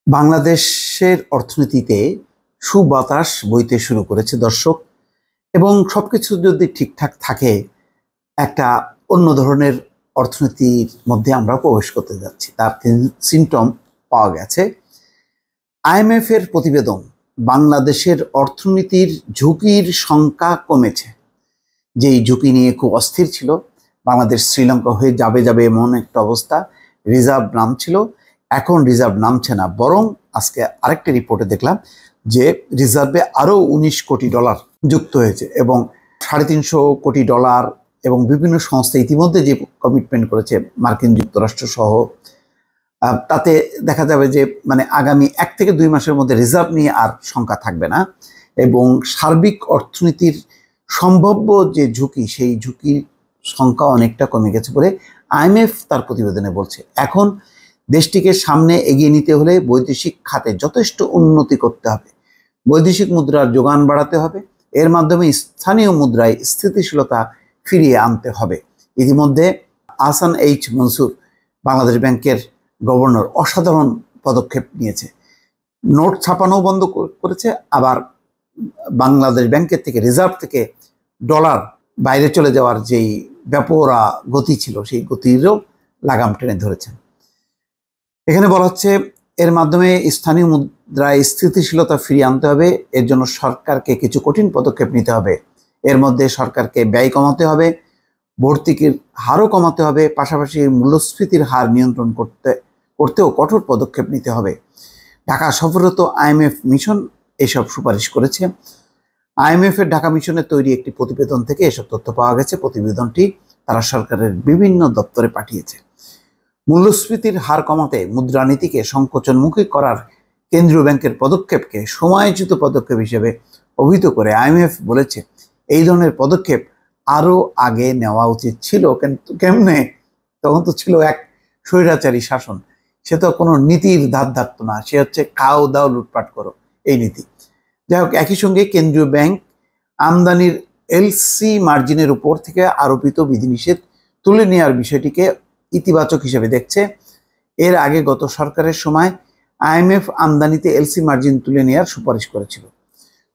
বাংলাদেশের অর্থনীতিতে সুবাতাস বইতে শুরু করেছে দর্শক। এবং সবকিছু যদি ঠিকঠাক থাকে, একটা অন্য ধরনের অর্থনীতির মধ্যে আমরা প্রবেশ করতে যাচ্ছি, তার সিমটম পাওয়া গেছে। আইএমএফ এর প্রতিবেদন, বাংলাদেশের অর্থনীতির ঝুঁকির সংখ্যা কমেছে। যেই ঝুঁকি নিয়ে খুব অস্থির ছিল, বাংলাদেশ শ্রীলঙ্কা হয়ে যাবে যাবে এমন একটা অবস্থা, রিজার্ভ নামছিল, এখন রিজার্ভ নামছে না, বরং আজকে আরেকটা রিপোর্টে দেখলাম যে রিজার্ভে আরও 19 কোটি ডলার যুক্ত হয়েছে এবং 350 কোটি ডলার, এবং বিভিন্ন সংস্থা ইতিমধ্যে যে কমিটমেন্ট করেছে মার্কিন যুক্তরাষ্ট্র সহ, তাতে দেখা যাবে যে মানে আগামী 1 থেকে 2 মাসের মধ্যে রিজার্ভ নিয়ে আর শঙ্কা থাকবে না, এবং সার্বিক অর্থনীতির সম্ভাব্য যে ঝুঁকি, সেই ঝুঁকির সংখ্যা অনেকটা কমে গেছে বলে আইএমএফ তার প্রতিবেদনে বলছে। এখন দেশটিকে সামনে এগিয়ে নিতে হলে বৈদেশিক খাতে যথেষ্ট উন্নতি করতে হবে, বৈদেশিক মুদ্রার যোগান বাড়াতে হবে, এর মাধ্যমে স্থানীয় মুদ্রায় স্থিতিশীলতা ফিরিয়ে আনতে হবে। ইতিমধ্যে আহসান এইচ মনসুর, বাংলাদেশ ব্যাংকের গভর্নর, অসাধারণ পদক্ষেপ নিয়েছে। নোট ছাপানো বন্ধ করেছে, আবার বাংলাদেশ ব্যাংকের থেকে, রিজার্ভ থেকে ডলার বাইরে চলে যাওয়ার যেই ব্যাপরা গতি ছিল, সেই গতিরও লাগাম টেনে ধরেছেন। এখানে বলা হচ্ছে এর মাধ্যমে স্থানীয় মুদ্রায় স্থিতিশীলতা ফিরিয়ে আনতে হবে। এর জন্য সরকারকে কিছু কঠিন পদক্ষেপ নিতে হবে। এর মধ্যে সরকারকে ব্যয় কমাতে হবে, ভর্তুকির হারও কমাতে হবে, পাশাপাশি মূল্যস্ফীতির হার নিয়ন্ত্রণ করতেও কঠোর পদক্ষেপ নিতে হবে। ঢাকা সফররত আইএমএফ মিশন এসব সুপারিশ করেছে। আইএমএফ এর ঢাকা মিশনের তৈরি একটি প্রতিবেদন থেকে এসব তথ্য পাওয়া গেছে। প্রতিবেদনটি তারা সরকারের বিভিন্ন দপ্তরে পাঠিয়েছে। মূল্যস্ফীতির হার কমাতে মুদ্রানীতিকে সংকোচনমুখী করার কেন্দ্রীয় ব্যাংকের পদক্ষেপকে সময়োচিত পদক্ষেপ হিসেবে অভিহিত করে আইএমএফ বলেছে, এই ধরনের পদক্ষেপ আরও আগে নেওয়া উচিত ছিল। কিন্তু কেমনে? তখন তো ছিল এক স্বৈরাচারী শাসন, সে তো কোনো নীতির ধার ধারত না, সে হচ্ছে খাও দাও লুটপাট করো, এই নীতি। যাই হোক, একই সঙ্গে কেন্দ্রীয় ব্যাংক আমদানির এলসি মার্জিনের উপর থেকে আরোপিত বিধিনিষেধ তুলে নেওয়ার বিষয়টিকে ইতিবাচক হিসেবে দেখছে। এর আগে গত সরকারের সময় আইএমএফ আমদানিতে এলসি মার্জিন তুলে নেওয়ার সুপারিশ করেছিল।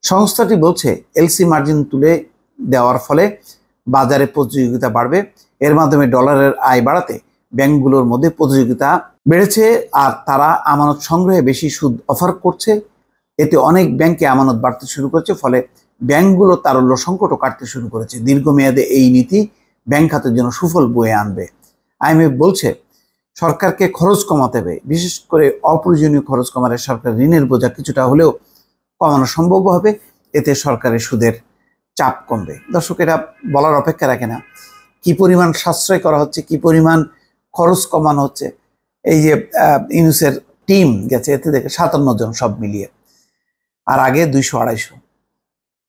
সংস্থাটি বলছে, এলসি মার্জিন তুলে দেওয়ার ফলে বাজারে প্রতিযোগিতা বাড়বে, এর মাধ্যমে ডলারের আয় বাড়াতে ব্যাংকগুলোর মধ্যে প্রতিযোগিতা বেড়েছে, আর তারা আমানত সংগ্রহে বেশি সুদ অফার করছে। এতে অনেক ব্যাংকে আমানত বাড়তে শুরু করেছে, ফলে ব্যাংকগুলো তারল্য সংকটও কাটতে শুরু করেছে। দীর্ঘমেয়াদে এই নীতি ব্যাংক খাতের জন্য সুফল বয়ে আনবে। আইএমএফ বলছে, সরকারকে খরচ কমাতে হবে, বিশেষ করে অপ্রয়োজনীয় খরচ কমালে সরকার ঋণের বোঝা কিছুটা হলেও কমানো সম্ভব হবে, এতে সরকারের সুদের চাপ কমবে। দর্শক, এটা বলার অপেক্ষা রাখে না কি পরিমাণ সাশ্রয় করা হচ্ছে, কি পরিমাণ খরচ কমানো হচ্ছে। এই যে ইউনুসের টিম গেছে, এতে দেখে 57 জন সব মিলিয়ে, আর আগে 200-250।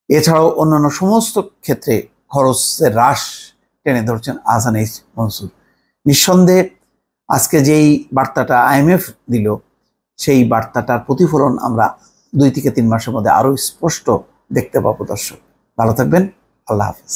এছাড়াও অন্যান্য সমস্ত ক্ষেত্রে খরচের হ্রাস টেনে ধরছেন আহসান এইচ মনসুর। নিঃসন্দেহে আজকে যেই বার্তাটা আইএমএফ দিল, সেই বার্তাটার প্রতিফলন আমরা 2 থেকে 3 মাসের মধ্যে আরো স্পষ্ট দেখতে পাবো। দর্শক, ভালো থাকবেন। আল্লাহ হাফেজ।